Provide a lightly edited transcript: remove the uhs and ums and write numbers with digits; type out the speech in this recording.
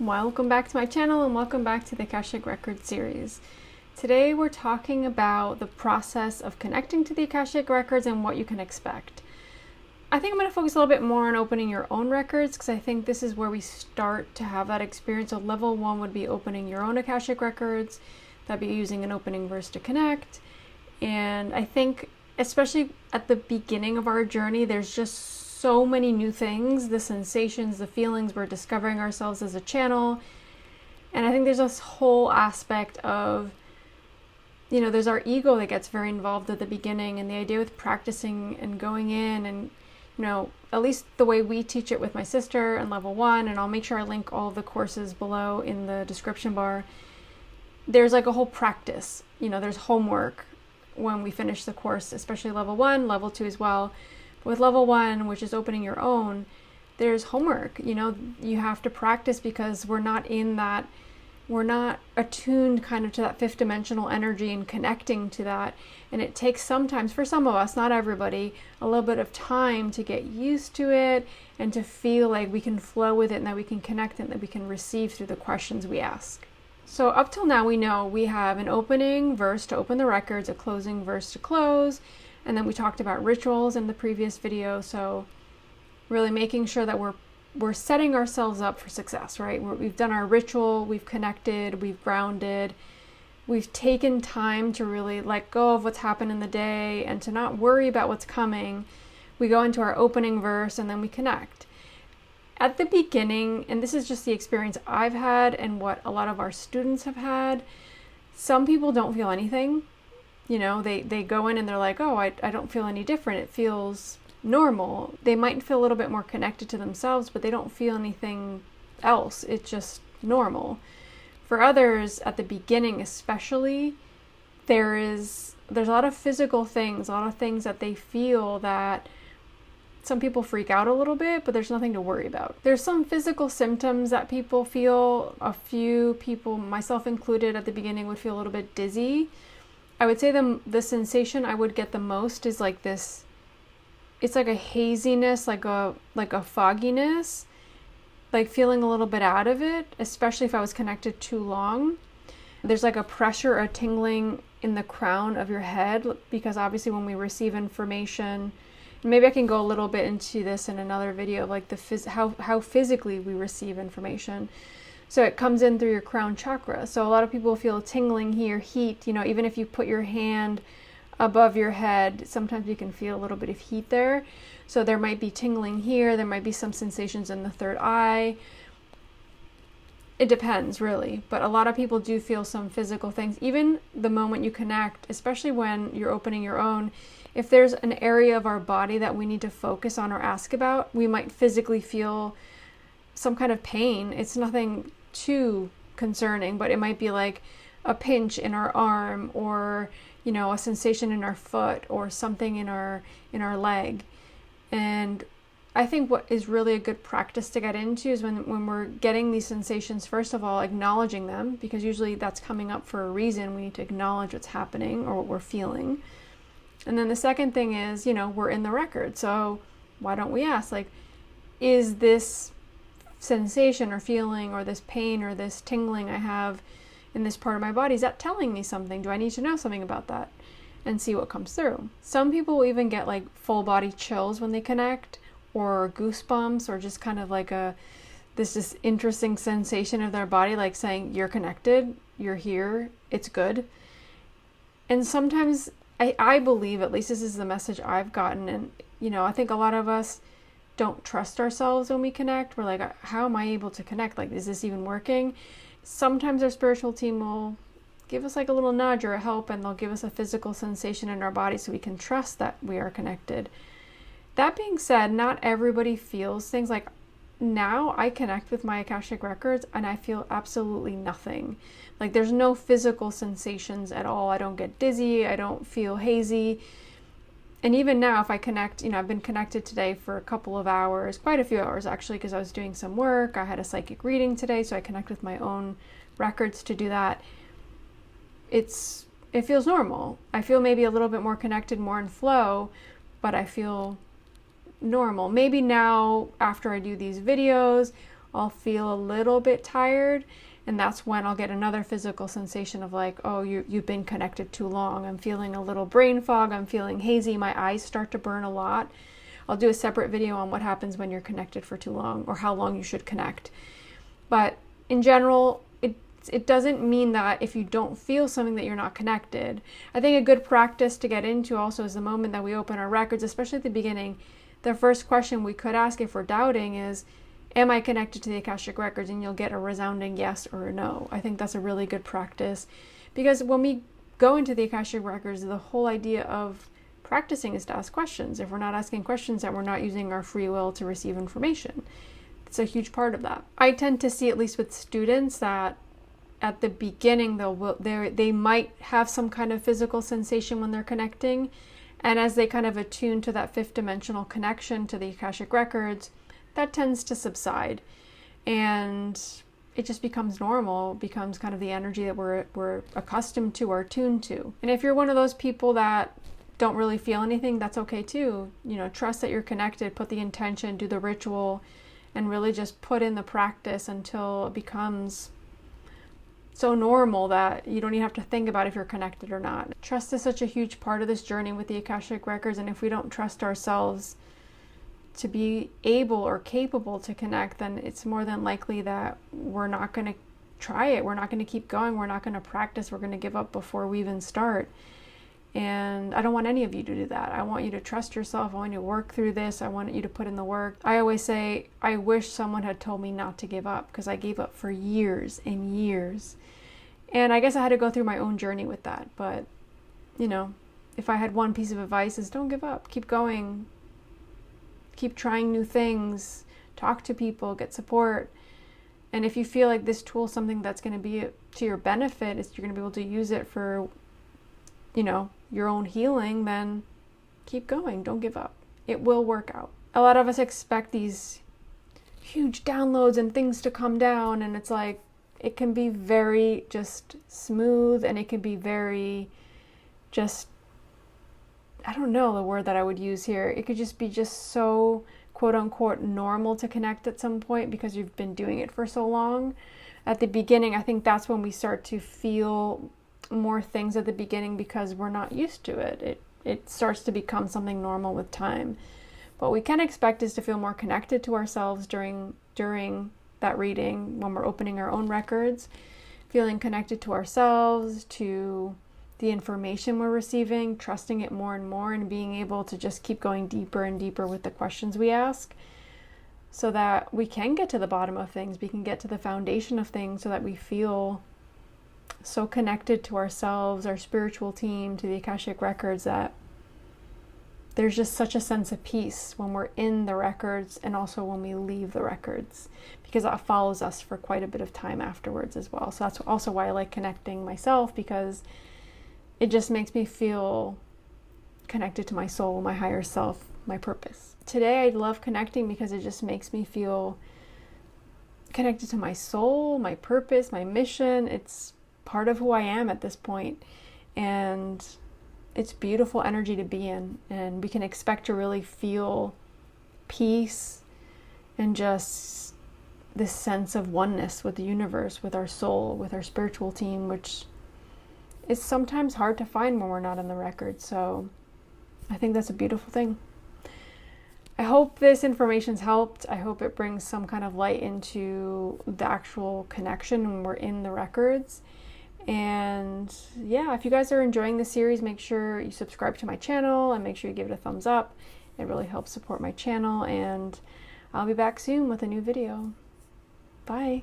Welcome back to my channel and welcome back to the Akashic Record Series. Today we're talking about the process of connecting to the Akashic Records and what you can expect. I think I'm going to focus a little bit more on opening your own records because I think this is where we start to have that experience. So level 1 would be opening your own Akashic Records. That'd be using an opening verse to connect. And I think especially at the beginning of our journey, there's just so many new things, the sensations, the feelings, we're discovering ourselves as a channel. And I think there's this whole aspect of, there's our ego that gets very involved at the beginning, and the idea with practicing and going in and, at least the way we teach it with my sister in level 1, and I'll make sure I link all of the courses below in the description bar. There's like a whole practice, there's homework when we finish the course, especially level 1, level 2 as well. With level 1, which is opening your own, there's homework. You have to practice because we're not attuned kind of to that fifth dimensional energy and connecting to that. And it takes sometimes, for some of us, not everybody, a little bit of time to get used to it and to feel like we can flow with it and that we can connect and that we can receive through the questions we ask. So up till now, we know we have an opening verse to open the records, a closing verse to close. And then we talked about rituals in the previous video, so really making sure that we're setting ourselves up for success, right? We've done our ritual, we've connected, we've grounded, we've taken time to really let go of what's happened in the day and to not worry about what's coming. We go into our opening verse and then we connect. At the beginning, and this is just the experience I've had and what a lot of our students have had, some people don't feel anything. They go in and they're like, oh, I don't feel any different. It feels normal. They might feel a little bit more connected to themselves, but they don't feel anything else. It's just normal. For others, at the beginning especially, there's a lot of physical things, a lot of things that they feel that some people freak out a little bit, but there's nothing to worry about. There's some physical symptoms that people feel. A few people, myself included, at the beginning would feel a little bit dizzy. I would say the sensation I would get the most is like this, it's like a haziness, like a fogginess, like feeling a little bit out of it, especially if I was connected too long. There's like a pressure, a tingling in the crown of your head, because obviously when we receive information, maybe I can go a little bit into this in another video, like how physically we receive information. So it comes in through your crown chakra. So a lot of people feel tingling here, heat, even if you put your hand above your head, sometimes you can feel a little bit of heat there. So there might be tingling here. There might be some sensations in the third eye. It depends really, but a lot of people do feel some physical things. Even the moment you connect, especially when you're opening your own, if there's an area of our body that we need to focus on or ask about, we might physically feel some kind of pain. It's nothing too concerning, but it might be like a pinch in our arm or a sensation in our foot or something in our leg. And I think what is really a good practice to get into is when we're getting these sensations, first of all, acknowledging them, because usually that's coming up for a reason. We need to acknowledge what's happening or what we're feeling. And then the second thing is, we're in the record, so why don't we ask, like, is this sensation or feeling or this pain or this tingling I have in this part of my body, is that telling me something? Do I need to know something about that? And see what comes through. Some people will even get like full body chills when they connect, or goosebumps, or just kind of like this interesting sensation of their body, like saying you're connected, you're here, it's good. And sometimes I believe, at least this is the message I've gotten, and I think a lot of us don't trust ourselves when we connect. We're like, how am I able to connect? Like, is this even working? Sometimes our spiritual team will give us like a little nudge or a help, and they'll give us a physical sensation in our body so we can trust that we are connected. That being said, not everybody feels things. Like now I connect with my Akashic Records and I feel absolutely nothing. Like there's no physical sensations at all. I don't get dizzy. I don't feel hazy. And even now, if I connect, I've been connected today for a couple of hours, quite a few hours actually, because I was doing some work. I had a psychic reading today, so I connect with my own records to do that. It feels normal. I feel maybe a little bit more connected, more in flow, but I feel normal. Maybe now, after I do these videos, I'll feel a little bit tired, and that's when I'll get another physical sensation of like, oh, you've been connected too long. I'm feeling a little brain fog. I'm feeling hazy. My eyes start to burn a lot. I'll do a separate video on what happens when you're connected for too long, or how long you should connect. But in general, it doesn't mean that if you don't feel something that you're not connected. I think a good practice to get into also is the moment that we open our records, especially at the beginning. The first question we could ask if we're doubting is, am I connected to the Akashic Records? And you'll get a resounding yes or a no. I think that's a really good practice, because when we go into the Akashic Records, the whole idea of practicing is to ask questions. If we're not asking questions, then we're not using our free will to receive information. It's a huge part of that. I tend to see, at least with students, that at the beginning they might have some kind of physical sensation when they're connecting, and as they kind of attune to that fifth dimensional connection to the Akashic Records, that tends to subside, and it just becomes normal, becomes kind of the energy that we're accustomed to or attuned to. And if you're one of those people that don't really feel anything, that's okay too. Trust that you're connected, put the intention, do the ritual, and really just put in the practice until it becomes so normal that you don't even have to think about if you're connected or not. Trust is such a huge part of this journey with the Akashic Records, and if we don't trust ourselves to be able or capable to connect, then it's more than likely that we're not going to try it. We're not going to keep going. We're not going to practice. We're going to give up before we even start. And I don't want any of you to do that. I want you to trust yourself. I want you to work through this. I want you to put in the work. I always say, I wish someone had told me not to give up, because I gave up for years and years. And I guess I had to go through my own journey with that. But, if I had one piece of advice, is don't give up. Keep going. Keep trying new things. Talk to people. Get support. And if you feel like this tool is something that's going to be to your benefit, is you're going to be able to use it for, your own healing, then keep going. Don't give up. It will work out. A lot of us expect these huge downloads and things to come down, and it's like, it can be very just smooth, and it can be very just, I don't know the word that I would use here. It could just be so quote unquote normal to connect at some point because you've been doing it for so long. At the beginning, I think that's when we start to feel more things at the beginning because we're not used to it. It starts to become something normal with time. What we can expect is to feel more connected to ourselves during that reading, when we're opening our own records, feeling connected to ourselves, to the information we're receiving, trusting it more and more, and being able to just keep going deeper and deeper with the questions we ask, so that we can get to the bottom of things. We can get to the foundation of things, so that we feel so connected to ourselves, our spiritual team, to the Akashic Records, that there's just such a sense of peace when we're in the records, and also when we leave the records, because that follows us for quite a bit of time afterwards as well. So that's also why I like connecting myself, because it just makes me feel connected to my soul, my higher self, my purpose. Today I love connecting because it just makes me feel connected to my soul, my purpose, my mission. It's part of who I am at this point, and it's beautiful energy to be in, and we can expect to really feel peace and just this sense of oneness with the universe, with our soul, with our spiritual team, which is sometimes hard to find when we're not in the record. So I think that's a beautiful thing. I hope this information's helped. I hope it brings some kind of light into the actual connection when we're in the records. And yeah, if you guys are enjoying the series, make sure you subscribe to my channel and make sure you give it a thumbs up. It really helps support my channel, and I'll be back soon with a new video. Bye.